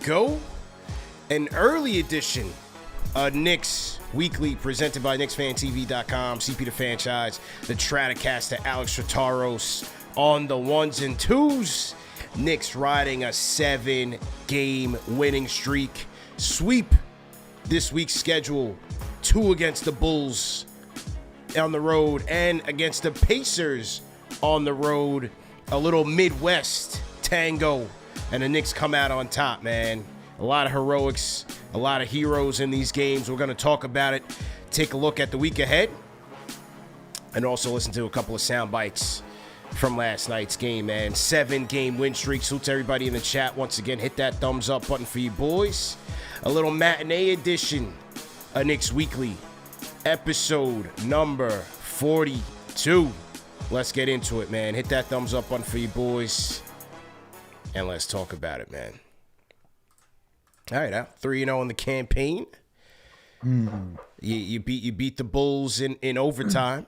go. An early edition of Knicks Weekly presented by KnicksFanTV.com, CP the franchise, the Stratocaster, Alex Rotaros on the ones and twos. Knicks riding a 7-game winning streak. Sweep this week's schedule. 2 against the Bulls on the road and against the Pacers on the road. A little Midwest tango. And the Knicks come out on top, man. A lot of heroics, a lot of heroes in these games. We're going to talk about it, take a look at the week ahead, and also listen to a couple of sound bites from last night's game, man. 7-game win streak. Salute to everybody in the chat. Once again, hit that thumbs up button for you boys. A little matinee edition of Knicks Weekly, episode number 42. Let's get into it, man. Hit that thumbs up button for you boys, and let's talk about it, man. All right, Al. 3-0 in the campaign. You beat the Bulls in overtime.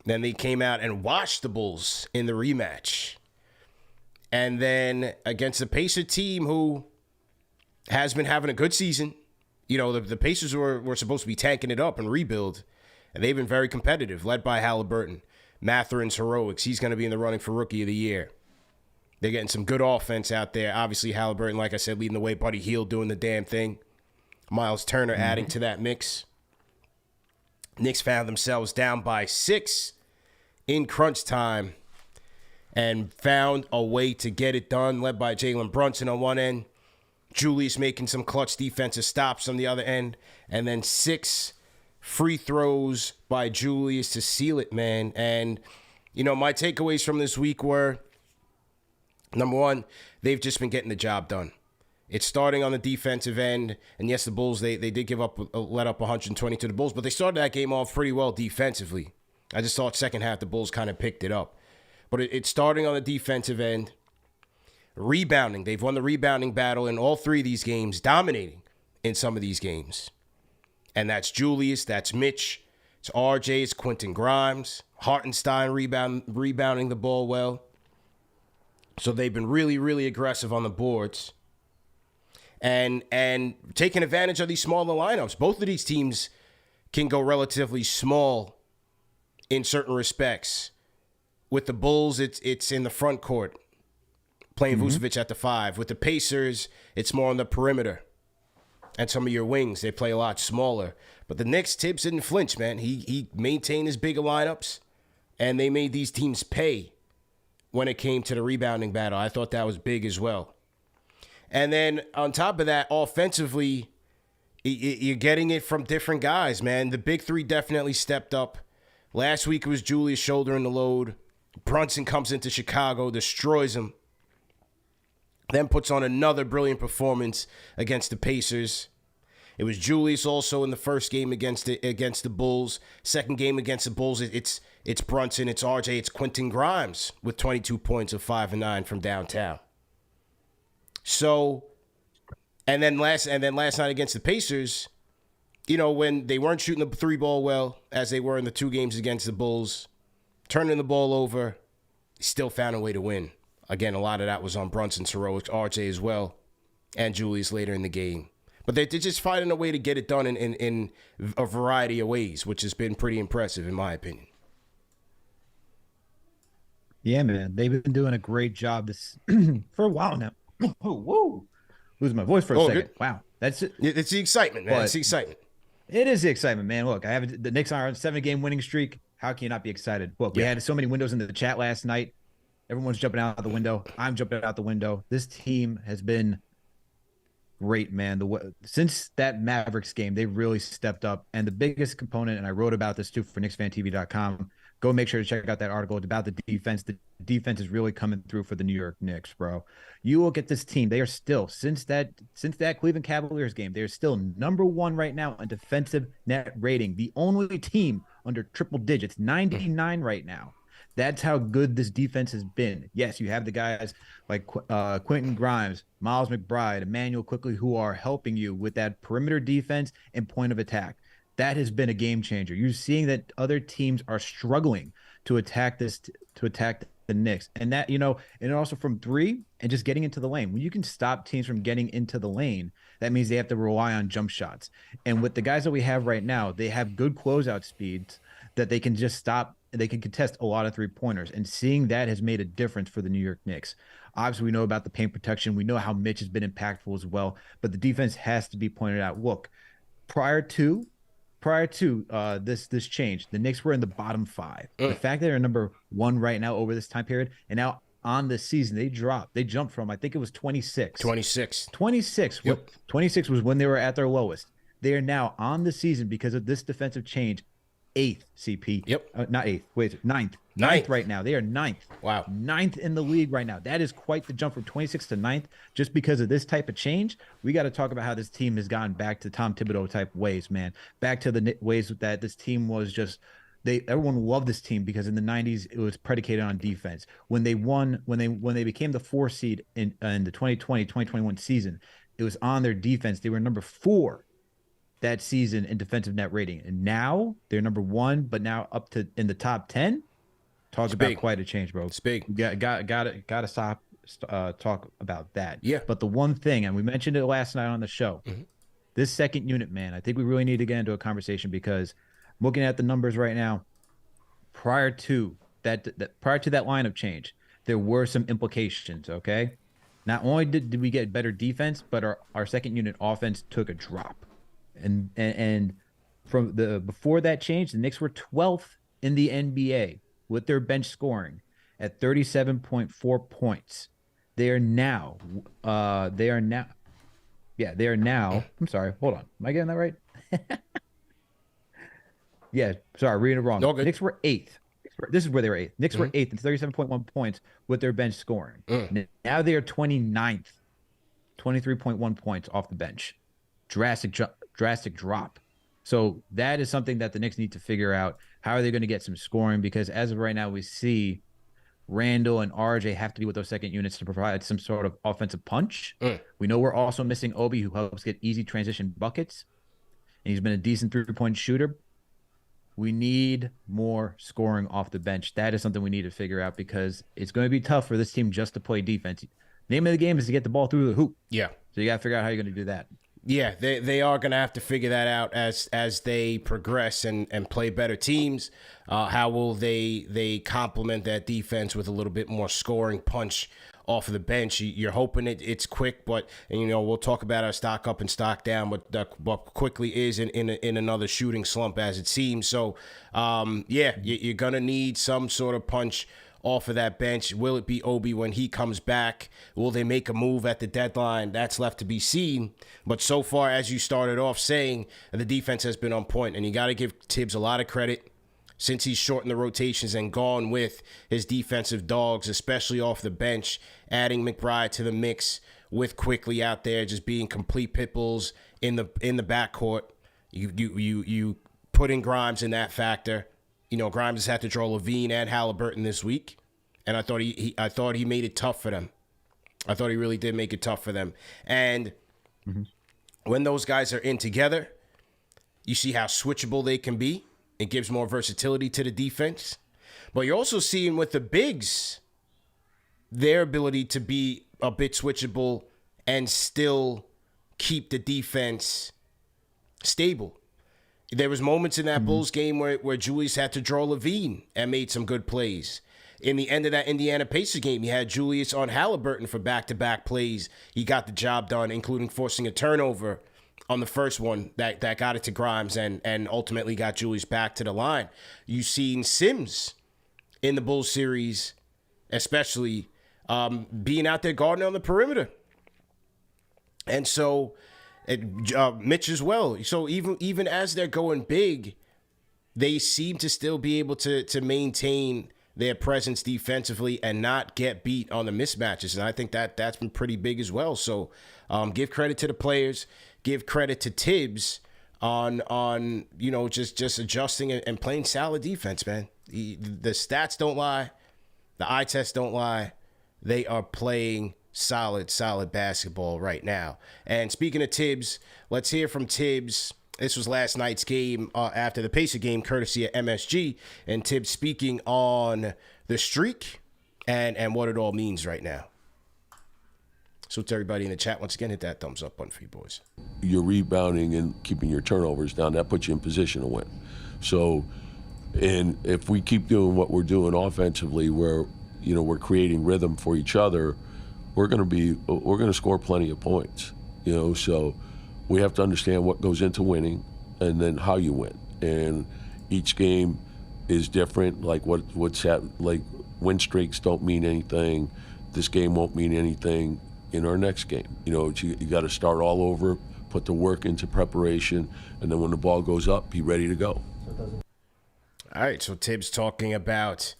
Then they came out and washed the Bulls in the rematch. And then against the Pacer team who has been having a good season. You know, the Pacers were supposed to be tanking it up and rebuild. And they've been very competitive, led by Halliburton. Matherin's heroics. He's going to be in the running for Rookie of the Year. They're getting some good offense out there. Obviously, Halliburton, like I said, leading the way. Buddy Hield doing the damn thing. Miles Turner adding to that mix. Knicks found themselves down by 6 in crunch time and found a way to get it done, led by Jalen Brunson on one end. Julius making some clutch defensive stops on the other end. And then 6 free throws by Julius to seal it, man. And, you know, my takeaways from this week were, number one, they've just been getting the job done. It's starting on the defensive end. And yes, the Bulls, they did let up 120 to the Bulls, but they started that game off pretty well defensively. I just thought second half the Bulls kind of picked it up. But it's starting on the defensive end. Rebounding. They've won the rebounding battle in all 3 of these games, dominating in some of these games. And that's Julius, that's Mitch, it's RJ, it's Quentin Grimes, Hartenstein rebounding the ball well. So they've been really, really aggressive on the boards and taking advantage of these smaller lineups. Both of these teams can go relatively small in certain respects. With the Bulls, it's in the front court, playing Vucevic at the 5. With the Pacers, it's more on the perimeter. And some of your wings, they play a lot smaller. But the Knicks, Tibbs didn't flinch, man. He maintained his bigger lineups, and they made these teams pay when it came to the rebounding battle. I thought that was big as well. And then on top of that, offensively, you're getting it from different guys, man. The big 3 definitely stepped up. Last week it was Julius shouldering the load. Brunson comes into Chicago, destroys him. Then puts on another brilliant performance against the Pacers. It was Julius also in the first game against the Bulls. Second game against the Bulls, it's Brunson, it's RJ, it's Quentin Grimes with 22 points of 5 and 9 from downtown. So, and then last night against the Pacers, you know, when they weren't shooting the 3 ball well as they were in the 2 games against the Bulls, turning the ball over, still found a way to win. Again, a lot of that was on Brunson's heroics, RJ as well, and Julius later in the game. But they're just finding a way to get it done in a variety of ways, which has been pretty impressive in my opinion. Yeah, man. They've been doing a great job this for a while now. Oh, whoa. Losing my voice for a second. Good. Wow. That's it. It's the excitement, man. It's the excitement. It is the excitement, man. Look, the Knicks are on a 7-game winning streak. How can you not be excited? Look, we had so many windows in the chat last night. Everyone's jumping out the window. I'm jumping out the window. This team has been great, man. Since that Mavericks game, they really stepped up. And the biggest component, and I wrote about this too for KnicksFanTV.com, go make sure to check out that article. It's about the defense. The defense is really coming through for the New York Knicks, bro. You look at this team. They are still, since that Cleveland Cavaliers game, they're still number 1 right now in defensive net rating. The only team under triple digits, 99 right now. That's how good this defense has been. Yes, you have the guys like Quentin Grimes, Miles McBride, Emmanuel Quickly, who are helping you with that perimeter defense and point of attack. That has been a game changer. You're seeing that other teams are struggling to attack the Knicks. And that, and also from three and just getting into the lane. When you can stop teams from getting into the lane, that means they have to rely on jump shots. And with the guys that we have right now, they have good closeout speeds that they can just stop. They can contest a lot of 3-pointers. And seeing that has made a difference for the New York Knicks. Obviously, we know about the paint protection. We know how Mitch has been impactful as well. But the defense has to be pointed out. Look, prior to this change, the Knicks were in the bottom 5. The fact that they're number 1 right now over this time period, and now on this season, they jumped from, I think it was 26. 26. 26. Yep. 26 was when they were at their lowest. They are now on the season because of this defensive change. 8th, CP. Yep. Not 8th. Wait, 9th. 9th right now. They are 9th. Wow. 9th in the league right now. That is quite the jump from 26th to 9th just because of this type of change. We got to talk about how this team has gotten back to Tom Thibodeau type ways, man. Back to the ways that this team was just everyone loved this team because in the 90s it was predicated on defense. When they became the 4 seed in the 2020-2021 season, it was on their defense. They were number 4 that season in defensive net rating, and now they're number 1, but now up to in the top 10. Talk about quite a change, bro. It's big. Got to stop talk about that. Yeah. But the one thing, and we mentioned it last night on the show, this second unit, man, I think we really need to get into a conversation because looking at the numbers right now, prior to that lineup change, there were some implications. Okay, not only did we get better defense, but our second unit offense took a drop. And from before that change, the Knicks were 12th in the NBA with their bench scoring at 37.4 points. They are now. I'm sorry. Hold on. Am I getting that right? Yeah. Sorry, reading it wrong. No, good. Knicks were 8th. This is where they were 8th. Knicks were 8th and 37.1 points with their bench scoring. Now they are 29th, 23.1 points off the bench. Drastic drop. So that is something that the Knicks need to figure out. How are they going to get some scoring? Because as of right now, we see Randall and RJ have to be with those second units to provide some sort of offensive punch. We know we're also missing Obi, who helps get easy transition buckets. And he's been a decent 3-point shooter. We need more scoring off the bench. That is something we need to figure out because it's going to be tough for this team just to play defense. Name of the game is to get the ball through the hoop. Yeah. So you got to figure out how you're going to do that. Yeah, they are going to have to figure that out as they progress and play better teams. How will they complement that defense with a little bit more scoring punch off of the bench? You're hoping it's quick, but we'll talk about our stock up and stock down, but quickly is in another shooting slump as it seems. So, you're going to need some sort of punch off of that bench. Will it be Obi when he comes back? Will they make a move at the deadline? That's left to be seen. But so far, as you started off saying, the defense has been on point, and you got to give Tibbs a lot of credit since he's shortened the rotations and gone with his defensive dogs, especially off the bench, adding McBride to the mix with Quickly out there, just being complete pit bulls in the backcourt. You put in Grimes in that factor. Grimes has had to draw Levine and Halliburton this week, and I thought he made it tough for them. I thought he really did make it tough for them. And when those guys are in together, you see how switchable they can be. It gives more versatility to the defense. But you're also seeing with the bigs, their ability to be a bit switchable and still keep the defense stable. There was moments in that Bulls game where Julius had to draw Levine and made some good plays. In the end of that Indiana Pacers game, he had Julius on Halliburton for back-to-back plays. He got the job done, including forcing a turnover on the first one that got it to Grimes and ultimately got Julius back to the line. You've seen Sims in the Bulls series, especially being out there guarding on the perimeter. And so Mitch as well. So even as they're going big, they seem to still be able to maintain their presence defensively and not get beat on the mismatches. And I think that's been pretty big as well. So give credit to the players, give credit to Tibbs on just adjusting and playing solid defense, man. The stats don't lie. The eye tests don't lie. They are playing solid basketball right now. And speaking of Tibbs, let's hear from Tibbs. This was last night's game after the Pacer game, courtesy of MSG. And Tibbs speaking on the streak and what it all means right now. So to everybody in the chat, once again, hit that thumbs up button for you boys. You're rebounding and keeping your turnovers down. That puts you in position to win. So, and if we keep doing what we're doing offensively, where we're creating rhythm for each other, we're going to score plenty of points. So we have to understand what goes into winning, and then how you win. And each game is different. Like what's happened. Like win streaks don't mean anything. This game won't mean anything in our next game. You got to start all over, put the work into preparation, and then when the ball goes up, be ready to go. All right, so Tibbs talking about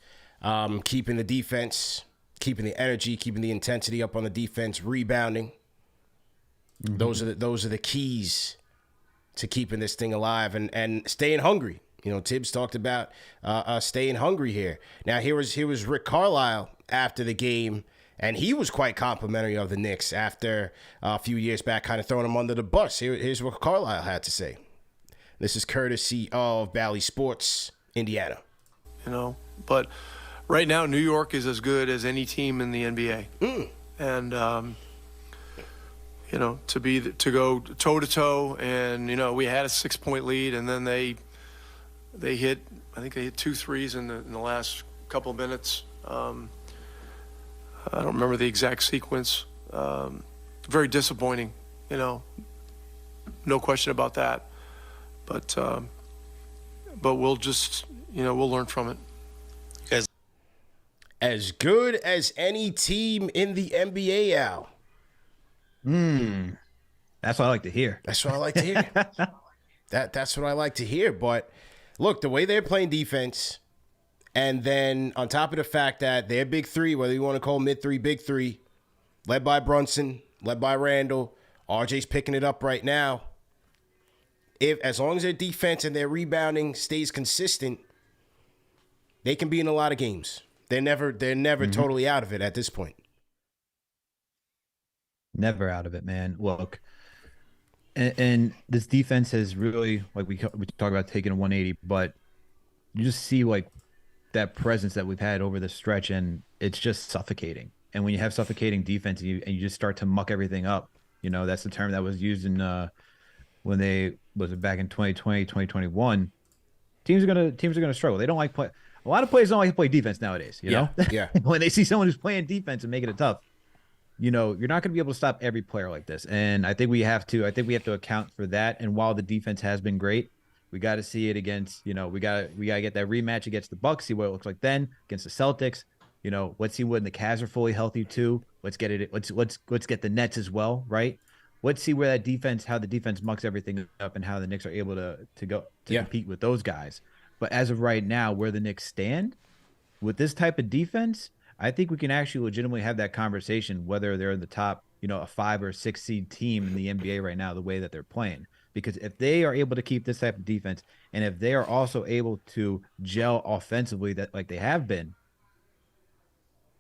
keeping the defense, keeping the energy, keeping the intensity up on the defense, rebounding. Mm-hmm. Those are the keys to keeping this thing alive and staying hungry. Tibbs talked about staying hungry here. Now here was Rick Carlisle after the game. And he was quite complimentary of the Knicks after a few years back, kind of throwing them under the bus. Here's what Carlisle had to say. This is courtesy of Bally Sports, Indiana. But right now, New York is as good as any team in the NBA. And, to go toe-to-toe, and, we had a 6-point lead, and then they hit 2 threes in the last couple of minutes. I don't remember the exact sequence. Very disappointing, no question about that. But we'll just, we'll learn from it. As good as any team in the NBA, Al. That's what I like to hear. That's what I like to hear. That's what I like to hear. But look, the way they're playing defense. And then on top of the fact that their big three, whether you want to call mid-three, big three, led by Brunson, led by Randall, RJ's picking it up right now. As long as their defense and their rebounding stays consistent, they can be in a lot of games. They're never totally out of it at this point. Never out of it, man. Look, and this defense has really, like we talk about taking a 180, but you just see that presence that we've had over the stretch, and it's just suffocating. And when you have suffocating defense and you just start to muck everything up, that's the term that was used in when back in 2020, 2021. Teams are gonna struggle. They don't like play. A lot of players don't like to play defense nowadays. You know, when they see someone who's playing defense and making it tough, you're not going to be able to stop every player like this. And I think we have to. I think we have to account for that. And while the defense has been great, we got to see it against, we got to get that rematch against the Bucks, see what it looks like then against the Celtics. Let's see when the Cavs are fully healthy too. Let's get it. Let's get the Nets as well, right? Let's see where how the defense mucks everything up, and how the Knicks are able to compete with those guys. But as of right now, where the Knicks stand with this type of defense, I think we can actually legitimately have that conversation whether they're in the top, a 5 or 6 seed team in the NBA right now, the way that they're playing. Because if they are able to keep this type of defense, and if they are also able to gel offensively like they have been,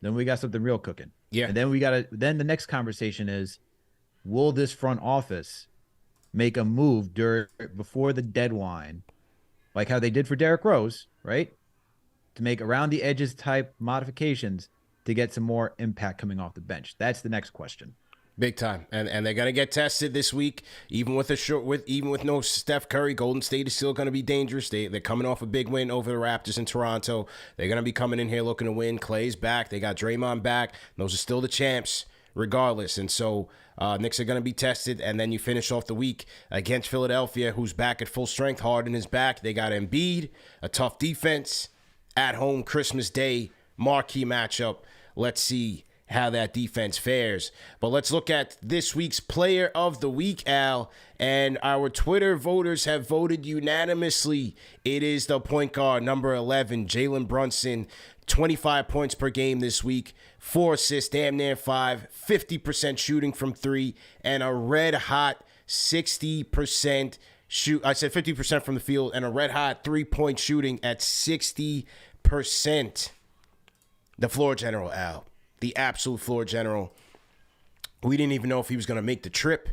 then we got something real cooking. Yeah. And then the next conversation is, will this front office make a move before the deadline, like how they did for Derrick Rose, right? To make around the edges type modifications to get some more impact coming off the bench. That's the next question. Big time, and they're gonna get tested this week. Even with no Steph Curry, Golden State is still gonna be dangerous. They're coming off a big win over the Raptors in Toronto. They're gonna be coming in here looking to win. Clay's back. They got Draymond back. Those are still the champs, regardless. And so Knicks are gonna be tested. And then you finish off the week against Philadelphia, who's back at full strength. Harden is back. They got Embiid, a tough defense at home. Christmas Day marquee matchup. Let's see how that defense fares. But let's look at this week's player of the week, Al. And our Twitter voters have voted unanimously. It is the point guard, number 11, Jalen Brunson. 25 points per game this week, 4 assists, damn near 5, 50% shooting from 3, and a red-hot 60% shoot. I said 50% from the field, and a red-hot 3-point shooting at 60%. The floor general, Al. The absolute floor general. We didn't even know if he was going to make the trip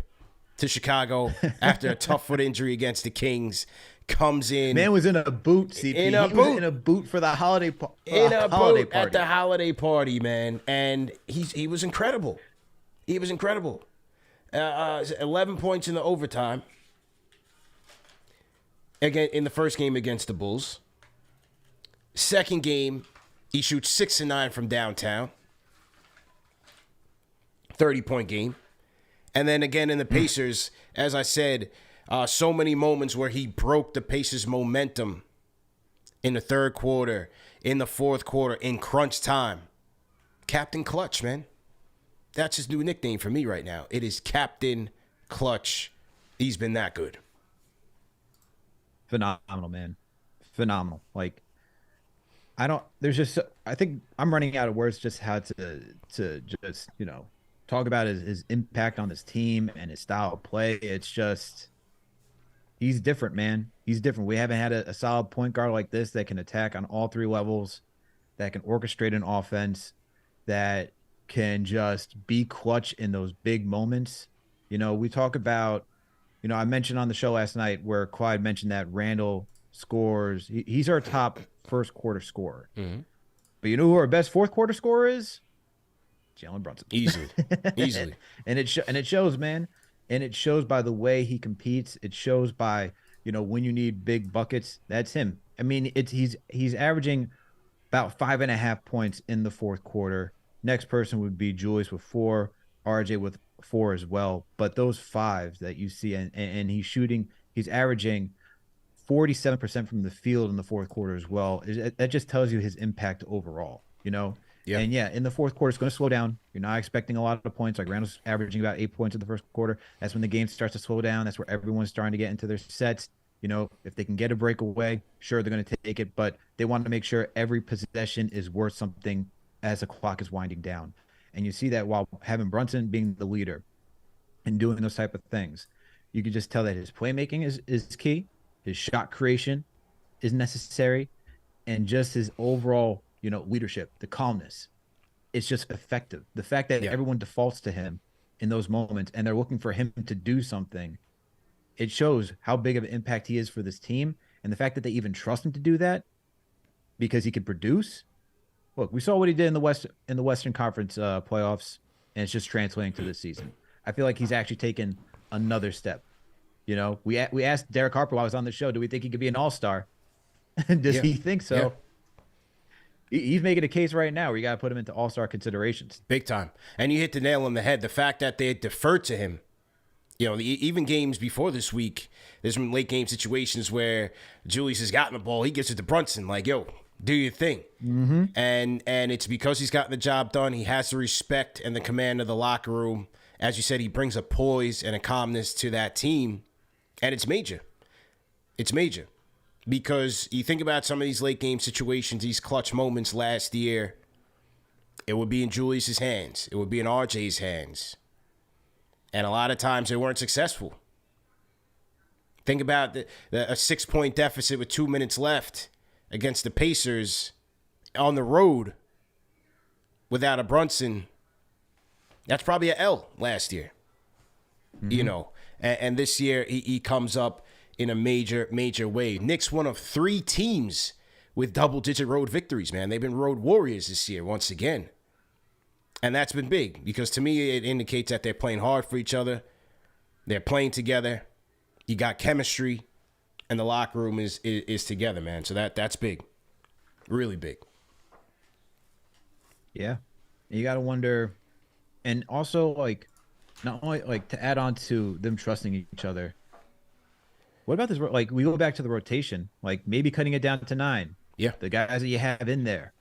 to Chicago after a tough foot injury against the Kings. comes in. Man was in a boot, CP. In a He boot. was in a boot for the holiday party. At the holiday party, man. And he was incredible. He was incredible. 11 points in the overtime. Again, in the first game against the Bulls. Second game, he shoots 6 and 9 from downtown. 30-point game. And then again in the Pacers, as I said, so many moments where he broke the Pacers' momentum in the third quarter, in the fourth quarter, in crunch time. Captain Clutch, man. That's his new nickname for me right now. It is Captain Clutch. He's been that good. Phenomenal, man. Phenomenal. Like, I think I'm running out of words just how to just, talk about his impact on this team and his style of play. It's just, he's different, man. He's different. We haven't had a solid point guard like this that can attack on all three levels, that can orchestrate an offense, that can just be clutch in those big moments. We talk about, I mentioned on the show last night where Clyde mentioned that Randall scores. He's our top first quarter scorer. Mm-hmm. But you know who our best fourth quarter scorer is? Jalen Brunson. Easily. and it shows, man. And it shows by the way he competes. It shows by, when you need big buckets, that's him. I mean, he's averaging about 5.5 points in the fourth quarter. Next person would be Julius with 4, RJ with 4 as well. But those 5s that you see, and he's averaging 47% from the field in the fourth quarter as well. That just tells you his impact overall, Yeah. And in the fourth quarter, it's going to slow down. You're not expecting a lot of points. Like Randall's averaging about 8 points in the first quarter. That's when the game starts to slow down. That's where everyone's starting to get into their sets. If they can get a breakaway, sure, they're going to take it. But they want to make sure every possession is worth something as the clock is winding down. And you see that while having Brunson being the leader and doing those type of things, you can just tell that his playmaking is key. His shot creation is necessary. And just his overall leadership, the calmness, it's just effective. The fact that everyone defaults to him in those moments and they're looking for him to do something, it shows how big of an impact he is for this team. And the fact that they even trust him to do that because he can produce. Look, we saw what he did in the Western Conference playoffs, and it's just translating to this season. I feel like he's actually taken another step. We asked Derek Harper while I was on the show, do we think he could be an all-star? Does he think so? Yeah. He's making a case right now where you got to put him into all-star considerations. Big time. And you hit the nail on the head. The fact that they had deferred to him, even games before this week, there's some late game situations where Julius has gotten the ball. He gives it to Brunson like, yo, do your thing. Mm-hmm. And it's because he's gotten the job done. He has the respect and the command of the locker room. As you said, he brings a poise and a calmness to that team. And it's major. It's major. Because you think about some of these late game situations, these clutch moments last year, it would be in Julius's hands. It would be in RJ's hands. And a lot of times they weren't successful. Think about a 6-point deficit with 2 minutes left against the Pacers on the road without a Brunson. That's probably an L last year. Mm-hmm. And this year he comes up in a major way. Knicks one of 3 teams with double-digit road victories, man. They've been road warriors this year once again. And that's been big because to me it indicates that they're playing hard for each other. They're playing together. You got chemistry, and the locker room is together, man. So that's big. Really big. Yeah. You got to wonder, and also, not only, to add on to them trusting each other, what about this? We go back to the rotation, maybe cutting it down to 9. Yeah. The guys that you have in there,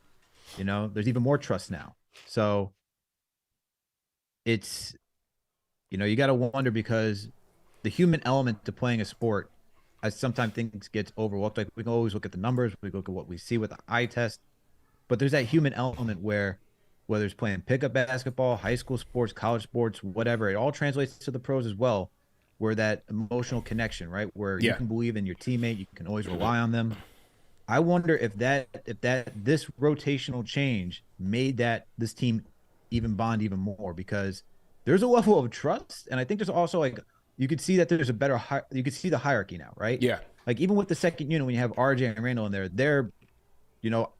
there's even more trust now. So it's, you got to wonder because the human element to playing a sport, I sometimes think gets overlooked. We can always look at the numbers. We look at what we see with the eye test. But there's that human element where, whether it's playing pickup basketball, high school sports, college sports, whatever, it all translates to the pros as well. Where that emotional connection, right? Where you can believe in your teammate, you can always rely on them. I wonder if this rotational change made this team even bond even more because there's a level of trust, and I think there's also you could see that there's you could see the hierarchy now, right? Yeah. like even with the second unit, when you have RJ and Randall in there, they're,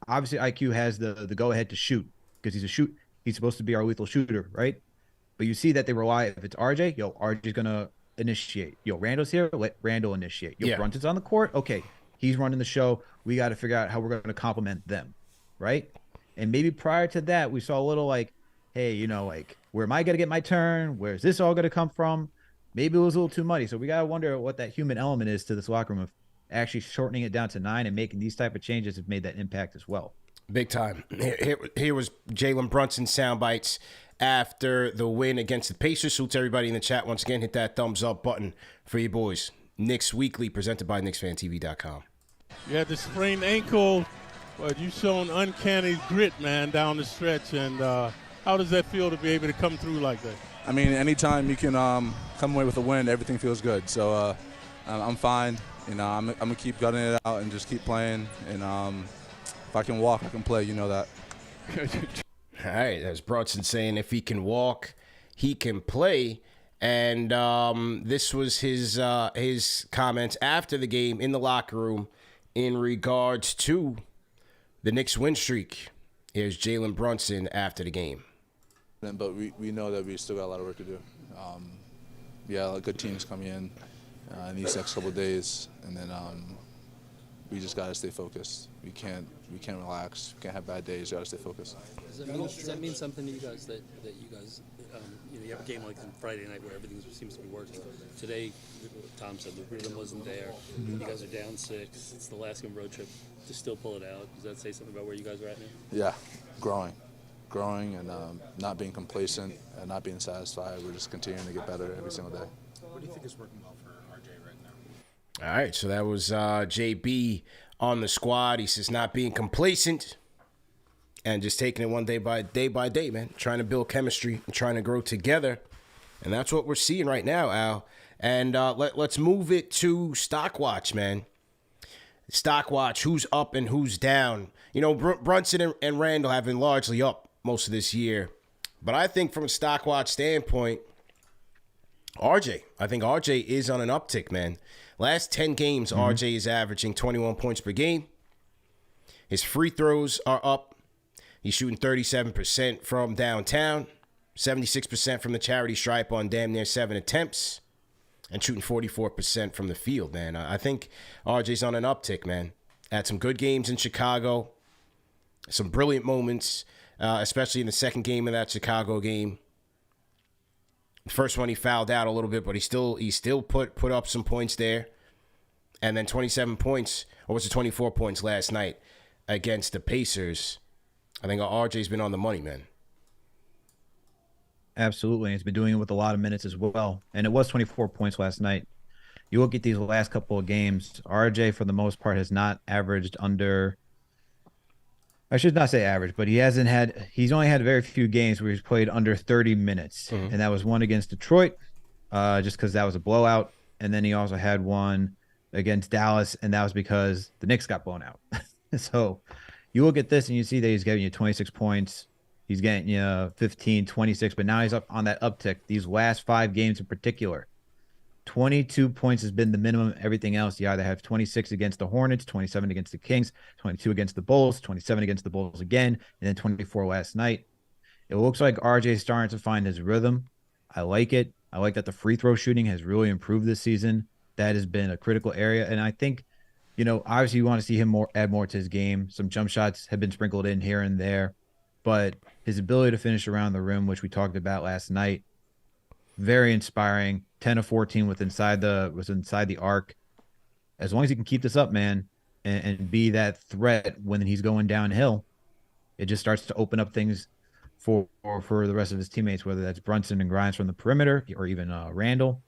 obviously IQ has the go ahead to shoot because he's supposed to be our lethal shooter, right? But you see that they rely, if it's RJ, RJ's gonna initiate. Randall's here, let Randall initiate. Brunson's on the court, okay, he's running the show. We got to figure out how we're going to complement them, right? And maybe prior to that, we saw a little like, hey, where am I going to get my turn? Where's this all going to come from? Maybe it was a little too muddy. So we got to wonder what that human element is to this locker room of actually shortening it down to 9 and making these type of changes have made that impact as well. Big time. Here was Jalen Brunson's sound bites after the win against the Pacers. Salute to everybody in the chat. Once again, hit that thumbs up button for you boys. Knicks Weekly, presented by KnicksFanTV.com. You had the sprained ankle, but you shown uncanny grit, man, down the stretch. And how does that feel to be able to come through like that? I mean, anytime you can come away with a win, everything feels good. So I'm fine. I'm going to keep gutting it out and just keep playing. And if I can walk, I can play. You know that. All right, that's Brunson saying if he can walk, he can play. And this was his comments after the game in the locker room in regards to the Knicks win streak. Here's Jalen Brunson after the game. But we know that we still got a lot of work to do. Good teams coming in these next couple of days, and then we just got to stay focused. We can't relax. We can't have bad days. We got to stay focused. Does that mean something to you guys that you guys you have a game like on Friday night where everything seems to be working? Today, Tom said the rhythm wasn't there. You guys are down 6. It's the last game road trip to still pull it out. Does that say something about where you guys are at now? Yeah, growing and not being complacent and not being satisfied. We're just continuing to get better every single day. What do you think is working well for RJ right now? All right, so that was JB on the squad. He says not being complacent and just taking it one day by day, man. Trying to build chemistry and trying to grow together. And that's what we're seeing right now, Al. And let's move it to Stock Watch, man. Stock Watch, who's up and who's down. Brunson and Randall have been largely up most of this year. But I think from a Stock Watch standpoint, I think RJ is on an uptick, man. Last 10 games, RJ is averaging 21 points per game. His free throws are up. He's shooting 37% from downtown, 76% from the charity stripe on damn near 7 attempts, and shooting 44% from the field, man. I think RJ's on an uptick, man. Had some good games in Chicago, some brilliant moments, especially in the second game of that Chicago game. The first one he fouled out a little bit, but he still put up some points there. And then 27 points, or was it 24 points last night against the Pacers. I think RJ's been on the money, man. Absolutely. He's been doing it with a lot of minutes as well. And it was 24 points last night. You look at these last couple of games, RJ, for the most part, has not averaged under, I should not say average, but he's only had very few games where he's played under 30 minutes. Mm-hmm. And that was one against Detroit, just because that was a blowout. And then he also had one against Dallas, and that was because the Knicks got blown out. So you look at this and you see that he's giving you 26 points. He's getting you 15, 26, but now he's up on that uptick. These last 5 games in particular, 22 points has been the minimum. Everything else, you either have 26 against the Hornets, 27 against the Kings, 22 against the Bulls, 27 against the Bulls again, and then 24 last night. It looks like RJ is starting to find his rhythm. I like it. I like that the free throw shooting has really improved this season. That has been a critical area. And I think, obviously you want to see him add more to his game. Some jump shots have been sprinkled in here and there. But his ability to finish around the rim, which we talked about last night, very inspiring. 10 of 14 was inside the arc. As long as he can keep this up, man, and be that threat when he's going downhill, it just starts to open up things for the rest of his teammates, whether that's Brunson and Grimes from the perimeter or even Randall,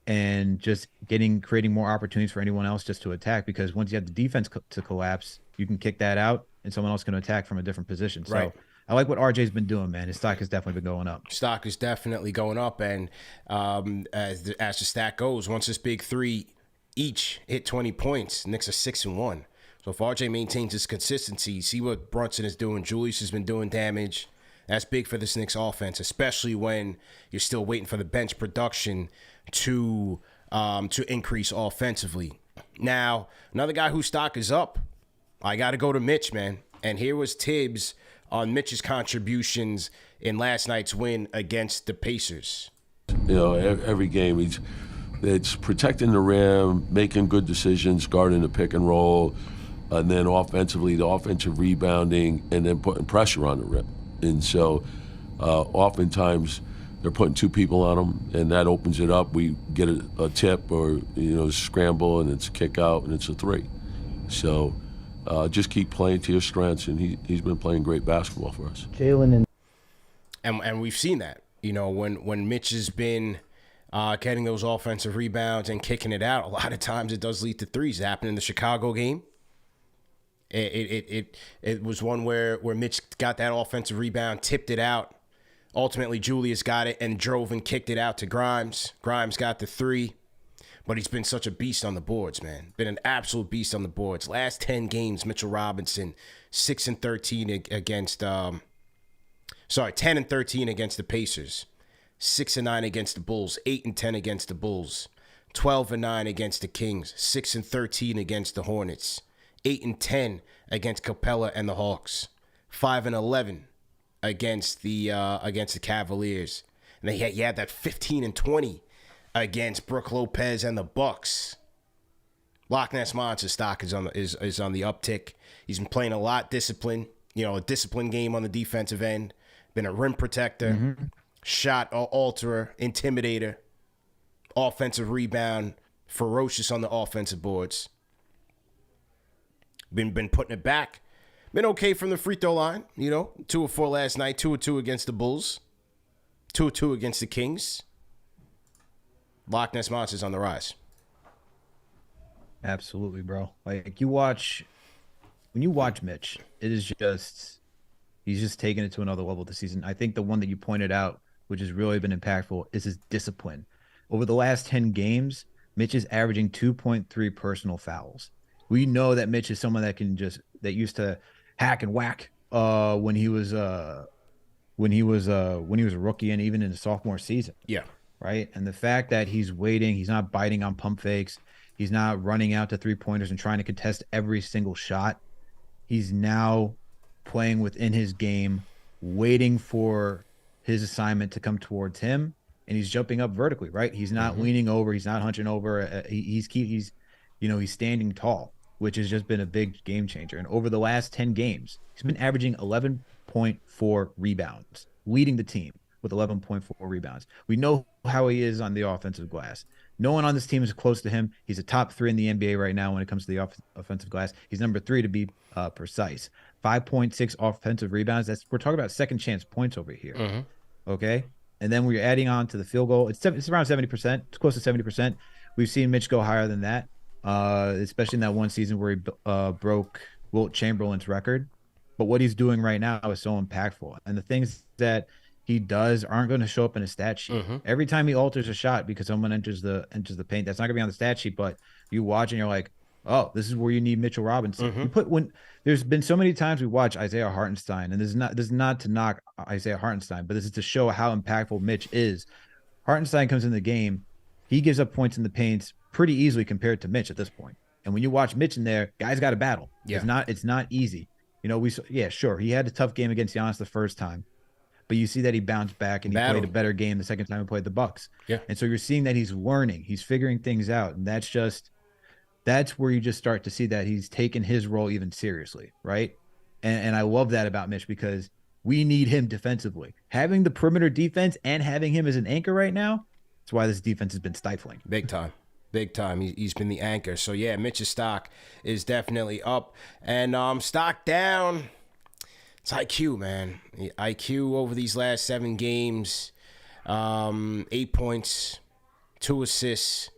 and just creating more opportunities for anyone else just to attack, because once you have the defense to collapse, you can kick that out and someone else can attack from a different position. So right. I like what RJ's been doing, man. His stock has definitely been going up. Stock is definitely going up, and as the stat goes, once this big three each hit 20 points, Knicks are 6-1. So if RJ maintains his consistency, see what Brunson is doing. Julius has been doing damage. That's big for this Knicks offense, especially when you're still waiting for the bench production to increase offensively. Now, another guy whose stock is up, I got to go to Mitch, man. And here was Tibbs on Mitch's contributions in last night's win against the Pacers. You know, every game it's protecting the rim, making good decisions, guarding the pick and roll, and then offensively, the offensive rebounding, and then putting pressure on the rim. And so oftentimes they're putting two people on them, and that opens it up. We get a tip or, scramble, and it's a kick out, and it's a three. So just keep playing to your strengths, and he's been playing great basketball for us. Jalen and we've seen that, when Mitch has been getting those offensive rebounds and kicking it out, a lot of times it does lead to threes. It happened in the Chicago game. It was one where Mitch got that offensive rebound, tipped it out. Ultimately, Julius got it and drove and kicked it out to Grimes. Grimes got the three. But he's been such a beast on the boards, man. Been an absolute beast on the boards. Last 10 games, Mitchell Robinson, 6-13 against 10-13 against the Pacers. 6-9 against the Bulls, 8-10 against the Bulls, 12-9 against the Kings, 6-13 against the Hornets, 8-10 against Capella and the Hawks, 5-11 against the Cavaliers, and then he had that 15-20 against Brook Lopez and the Bucks. Loch Ness Monster stock is on the uptick. He's been playing a lot disciplined, a disciplined game on the defensive end. Been a rim protector, shot alterer, intimidator, offensive rebound, ferocious on the offensive boards. Been putting it back. Been okay from the free throw line, 2 of 4 last night, 2 of 2 against the Bulls, 2 of 2 against the Kings. Loch Ness Monster's on the rise. Absolutely, bro. Like when you watch Mitch, it is just, he's just taking it to another level this season. I think the one that you pointed out, which has really been impactful, is his discipline. Over the last 10 games, Mitch is averaging 2.3 personal fouls. We know that Mitch is someone that used to hack and whack when he was a rookie and even in the sophomore season. Yeah. Right. And the fact that he's waiting, he's not biting on pump fakes, he's not running out to 3-pointers and trying to contest every single shot. He's now playing within his game, waiting for his assignment to come towards him, and he's jumping up vertically, right? He's not leaning over, he's not hunching over. He's standing tall, which has just been a big game changer. And over the last 10 games, he's been averaging 11.4 rebounds, leading the team with 11.4 rebounds. We know how he is on the offensive glass. No one on this team is close to him. He's a top 3 in the NBA right now when it comes to the offensive glass. He's number 3 to be precise. 5.6 offensive rebounds. We're talking about second chance points over here. Okay. And then we're adding on to the field goal. It's around 70%. It's close to 70%. We've seen Mitch go higher than that, especially in that one season where he broke Wilt Chamberlain's record. But what he's doing right now is so impactful. And the things that he does aren't going to show up in a stat sheet. Every time he alters a shot because someone enters the paint, that's not going to be on the stat sheet, but you watch and you're like, oh, this is where you need Mitchell Robinson. When there's been so many times we watch Isaiah Hartenstein, and this is not to knock Isaiah Hartenstein, but this is to show how impactful Mitch is. Hartenstein comes in the game, he gives up points in the paints pretty easily compared to Mitch at this point. And when you watch Mitch in there, guys got to battle. Yeah. It's not easy. Sure, he had a tough game against Giannis the first time, but you see that he bounced back and he played a better game the second time he played the Bucks. Yeah. And so you're seeing that he's learning, he's figuring things out, and that's where you just start to see that he's taken his role even seriously, right? And I love that about Mitch because we need him defensively. Having the perimeter defense and having him as an anchor right now, that's why this defense has been stifling. Big time. He's been the anchor. So, yeah, Mitch's stock is definitely up. And stock down, it's IQ, man. IQ over these last 7 games, 8 points, 2 assists,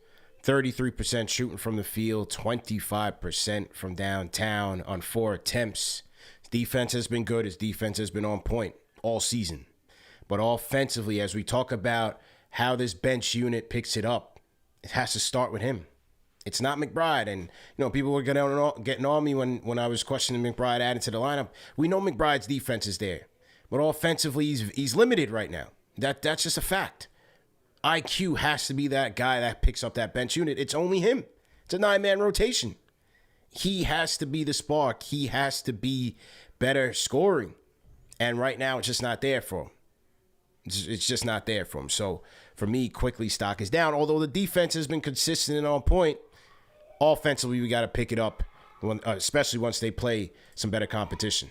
33% shooting from the field, 25% from downtown on 4 attempts. His defense has been good. His defense has been on point all season. But offensively, as we talk about how this bench unit picks it up, it has to start with him. It's not McBride. And, people were getting on me when I was questioning McBride added to the lineup. We know McBride's defense is there. But offensively, he's limited right now. That's just a fact. IQ has to be that guy that picks up that bench unit. It's only him. It's a 9-man rotation. He has to be the spark. He has to be better scoring. And right now, it's just not there for him. It's just not there for him. So, for me, quickly stock is down. Although the defense has been consistent and on point, offensively, we got to pick it up, especially once they play some better competition.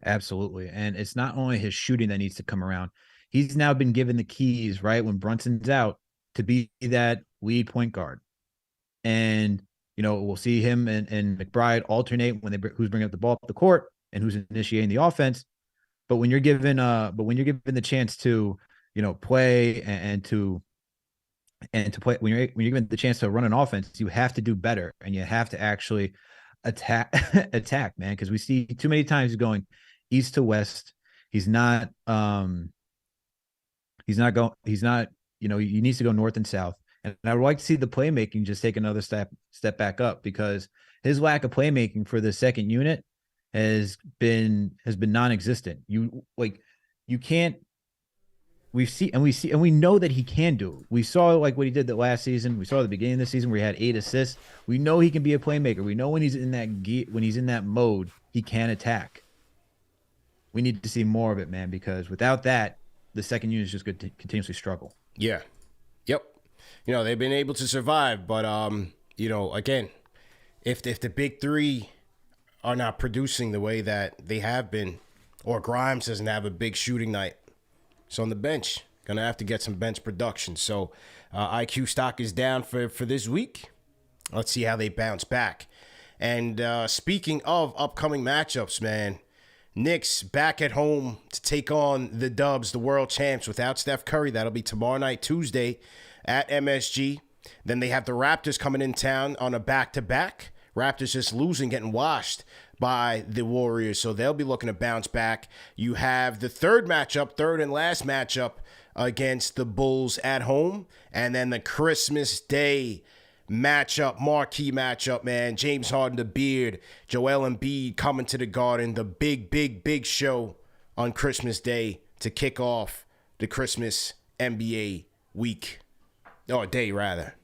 Absolutely. And it's not only his shooting that needs to come around. He's now been given the keys, right, when Brunson's out, to be that lead point guard. And, we'll see him and McBride alternate who's bringing up the ball up the court and who's initiating the offense. But when you're given the chance to, play and to play, when you're given the chance to run an offense, you have to do better, and you have to actually attack, man. Because we see too many times going east to west. He needs to go north and south. And I would like to see the playmaking just take another step back up, because his lack of playmaking for the second unit has been non-existent. We know that he can do it. We saw like what he did the last season. We saw at the beginning of the season where he had 8 assists. We know he can be a playmaker. We know when he's in that mode, he can attack. We need to see more of it, man, because without that, the second unit is just going to continuously struggle. Yeah. Yep. They've been able to survive, but again, if the big three are not producing the way that they have been, or Grimes doesn't have a big shooting night, so on the bench, gonna have to get some bench production. So IQ stock is down for this week. Let's see how they bounce back. And speaking of upcoming matchups, man, Knicks back at home to take on the Dubs, the world champs, without Steph Curry. That'll be tomorrow night, Tuesday, at MSG. Then they have the Raptors coming in town on a back-to-back. Raptors just losing, getting washed by the Warriors, so they'll be looking to bounce back. You have the third and last matchup against the Bulls at home, and then the Christmas Day matchup, marquee matchup, man. James Harden, the Beard, Joel Embiid coming to the Garden, the big show on Christmas Day to kick off the Christmas NBA week. Or day, rather.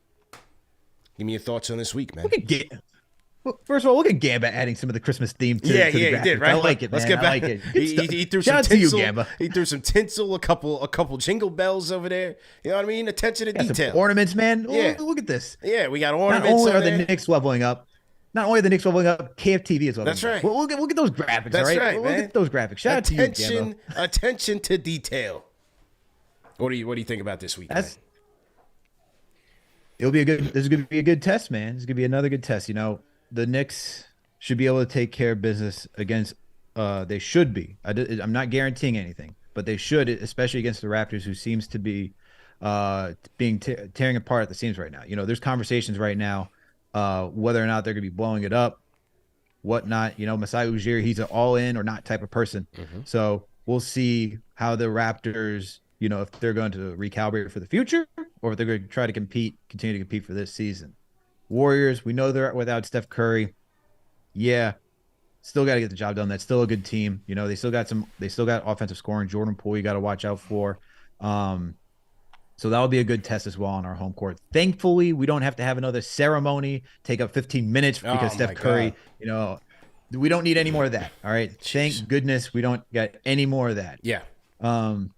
Give me your thoughts on this week, man. First of all, look at Gamba adding some of the Christmas theme to the graphics. He did, right? I like it, man. Let's get back. He threw some tinsel. He threw some tinsel, a couple jingle bells over there. You know what I mean? Attention to detail. Some ornaments, man. Yeah. Look at this. Yeah, we got ornaments. Not only are the Knicks leveling up, KFTV is leveling up. That's right. Well, look at those graphics, That's all right? right, man. Look at those graphics. Shout out to you, Gamba. Attention to detail. What do you think about this week, man? This is going to be a good test, man. This is going to be another good test. The Knicks should be able to take care of business against. They should be. I'm not guaranteeing anything, but they should, especially against the Raptors, who seems to be tearing apart at the seams right now. There's conversations right now whether or not they're going to be blowing it up, whatnot. Masai Ujiri, he's an all-in or not type of person. Mm-hmm. So we'll see how the Raptors, if they're going to recalibrate for the future or if they're going to try to continue to compete for this season. Warriors, we know they're without Steph Curry. Yeah, still got to get the job done. That's still a good team. They still got offensive scoring. Jordan Poole, you got to watch out for. So that'll be a good test as well on our home court. Thankfully, we don't have to have another ceremony, take up 15 minutes because Steph Curry, we don't need any more of that. All right. Jeez. Thank goodness we don't get any more of that. Yeah. Then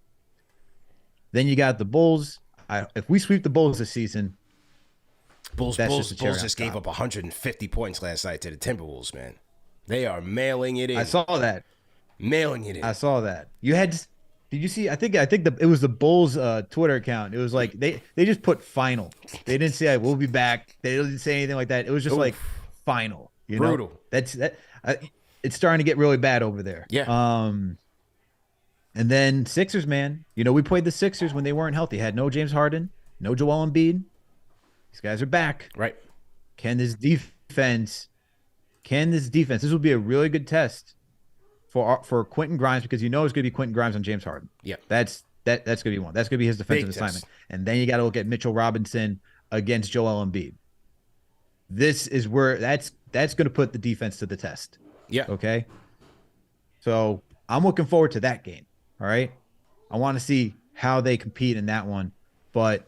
you got the Bulls. If we sweep the Bulls this season, Bulls just gave up 150 points last night to the Timberwolves, man. They are mailing it in. I saw that. Mailing it in. I saw that. Did you see? I think it was the Bulls Twitter account. It was like they just put final. They didn't say we'll be back. They didn't say anything like that. It was just like final. Brutal. It's starting to get really bad over there. Yeah. And then Sixers, man. We played the Sixers when they weren't healthy. Had no James Harden, no Joel Embiid. These guys are back. Right. Can this defense? This will be a really good test for Quentin Grimes, because it's going to be Quentin Grimes on James Harden. Yeah. That's going to be one. That's going to be his defensive assignment. And then you got to look at Mitchell Robinson against Joel Embiid. This is where that's going to put the defense to the test. Yeah. Okay. So I'm looking forward to that game. All right. I want to see how they compete in that one. But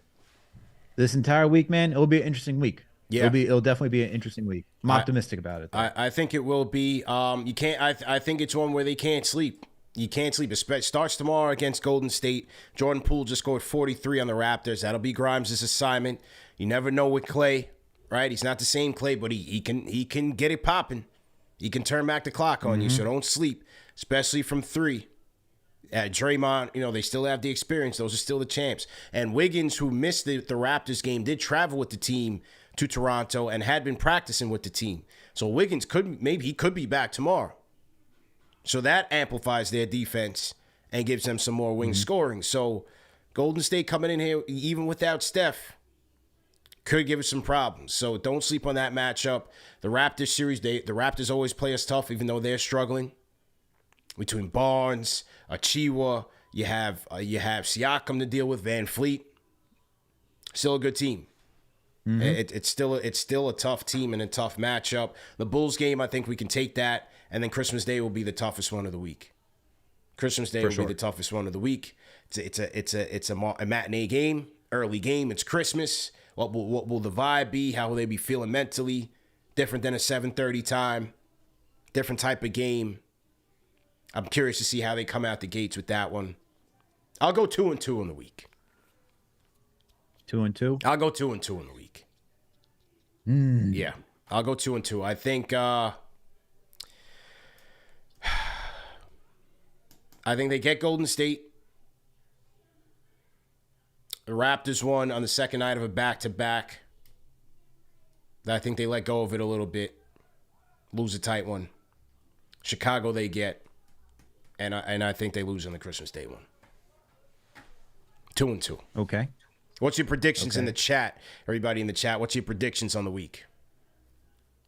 this entire week, man, it'll be an interesting week. Yeah. It'll definitely be an interesting week. I'm optimistic about it. I think it will be. You can't. I think it's one where they can't sleep. You can't sleep. It starts tomorrow against Golden State. Jordan Poole just scored 43 on the Raptors. That'll be Grimes' assignment. You never know with Clay, right? He's not the same Clay, but he can get it popping. He can turn back the clock on you, so don't sleep, especially from 3. Draymond, they still have the experience. Those are still the champs. And Wiggins, who missed the Raptors game, did travel with the team to Toronto and had been practicing with the team. So Wiggins could be back tomorrow. So that amplifies their defense and gives them some more wing scoring. So Golden State coming in here, even without Steph, could give us some problems. So don't sleep on that matchup. The Raptors series, the Raptors always play us tough, even though they're struggling. Between Barnes, Achiuwa, you have Siakam to deal with, Van Fleet. Still a good team. It's still a tough team and a tough matchup. The Bulls game, I think we can take that, and then Christmas Day will be the toughest one of the week. Christmas Day will be the toughest one of the week. It's a matinee game, early game. It's Christmas. What will the vibe be? How will they be feeling mentally? Different than a 7:30 time. Different type of game. I'm curious to see how they come out the gates with that one. I'll go 2-2 in the week. 2-2? I'll go 2-2 in the week. Yeah, I'll go 2-2. I think they get Golden State. The Raptors won on the second night of a back-to-back. I think they let go of it a little bit. Lose a tight one. Chicago they get. And I think they lose on the Christmas Day one. 2-2. Okay. What's your predictions in the chat? Everybody in the chat, what's your predictions on the week?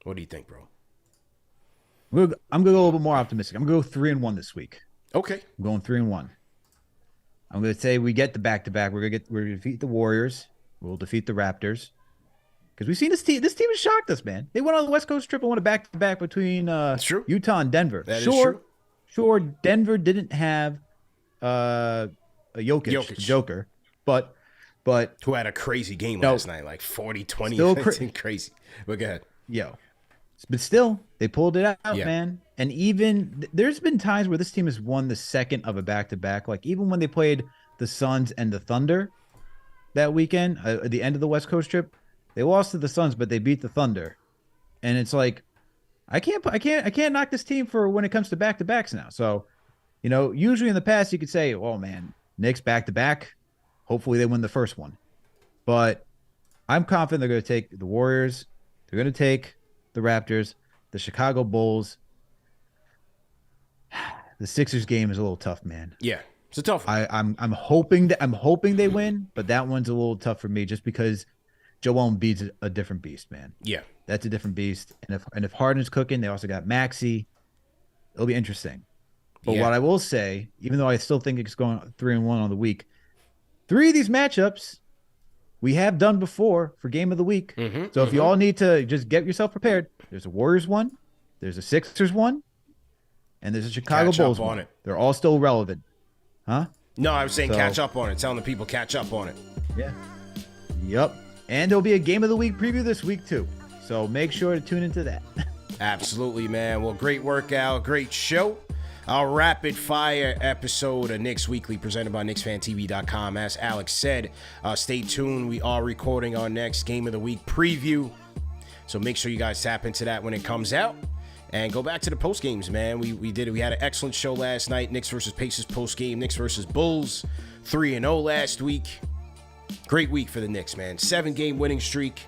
What do you think, bro? I'm going to go a little bit more optimistic. I'm going to go 3-1 this week. Okay. I'm going 3-1. I'm going to say we get the back-to-back. We're going to defeat the Warriors. We'll defeat the Raptors. Because we've seen this team. This team has shocked us, man. They went on the West Coast trip and won a back-to-back between Utah and Denver. That is true. Sure, Denver didn't have a Jokic, the Joker, but who had a crazy game last night, like 40-20. Still crazy. But go ahead. But still, they pulled it out, man. And even there's been times where this team has won the second of a back-to-back. Like even when they played the Suns and the Thunder that weekend, at the end of the West Coast trip, they lost to the Suns, but they beat the Thunder. And it's like, I can't knock this team for when it comes to back-to-backs now. So, usually in the past you could say, oh man, Knicks back-to-back. Hopefully they win the first one. But I'm confident they're going to take the Warriors. They're going to take the Raptors, the Chicago Bulls. The Sixers game is a little tough, man. Yeah, it's a tough one. I'm hoping they win, but that one's a little tough for me just because Joel Embiid's a different beast, man. Yeah. That's a different beast. And if Harden's cooking, they also got Maxey. It'll be interesting. But what I will say, even though I still think it's going 3-1 on the week, 3 of these matchups we have done before for game of the week. So if you all need to just get yourself prepared, there's a Warriors one, there's a Sixers one, and there's a Chicago Bulls one. They're all still relevant. Huh? No, I was saying catch up on it. Telling the people catch up on it. Yeah. Yep. And there'll be a game of the week preview this week too. So make sure to tune into that. Absolutely, man. Well, great workout, great show. Our rapid fire episode of Knicks Weekly presented by KnicksFanTV.com. As Alex said, stay tuned. We are recording our next Game of the Week preview. So make sure you guys tap into that when it comes out. And go back to the post games, man. We did it. We had an excellent show last night. Knicks versus Pacers post game. Knicks versus Bulls. 3-0 last week. Great week for the Knicks, man. 7-game winning streak.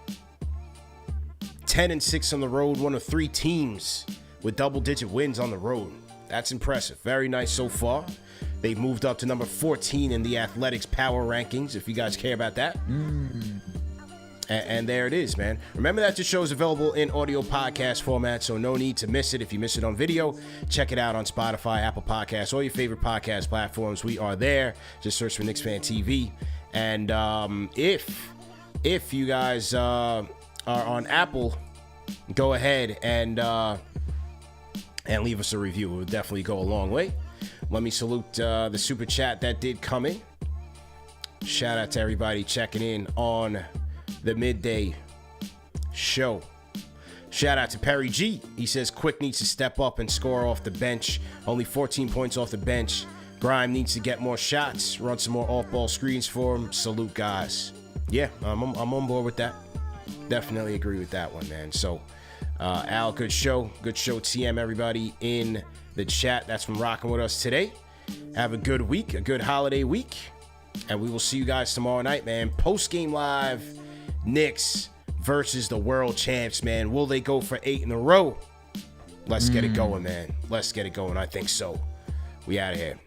10-6 on the road. One of 3 teams with double-digit wins on the road. That's impressive. Very nice so far. They've moved up to number 14 in the Athletics Power Rankings, if you guys care about that. And there it is, man. Remember that the show is available in audio podcast format, so no need to miss it. If you miss it on video, check it out on Spotify, Apple Podcasts, all your favorite podcast platforms. We are there. Just search for KnicksFanTV. And if you guys are on Apple, go ahead and leave us a review. It would definitely go a long way. Let me salute the super chat that did come in. Shout out to everybody checking in on the midday show. Shout out to Perry G. He says Quick needs to step up and score off the bench. Only 14 points off the bench. Grime needs to get more shots, run some more off-ball screens for him. Salute, guys. Yeah, I'm on board with that. Definitely agree with that one, man. So, Al, good show. Good show, TM, everybody in the chat. That's from rocking with us today. Have a good week, a good holiday week. And we will see you guys tomorrow night, man. Post-game live, Knicks versus the world champs, man. Will they go for 8 in a row? Let's get it going, man. Let's get it going. I think so. We out of here.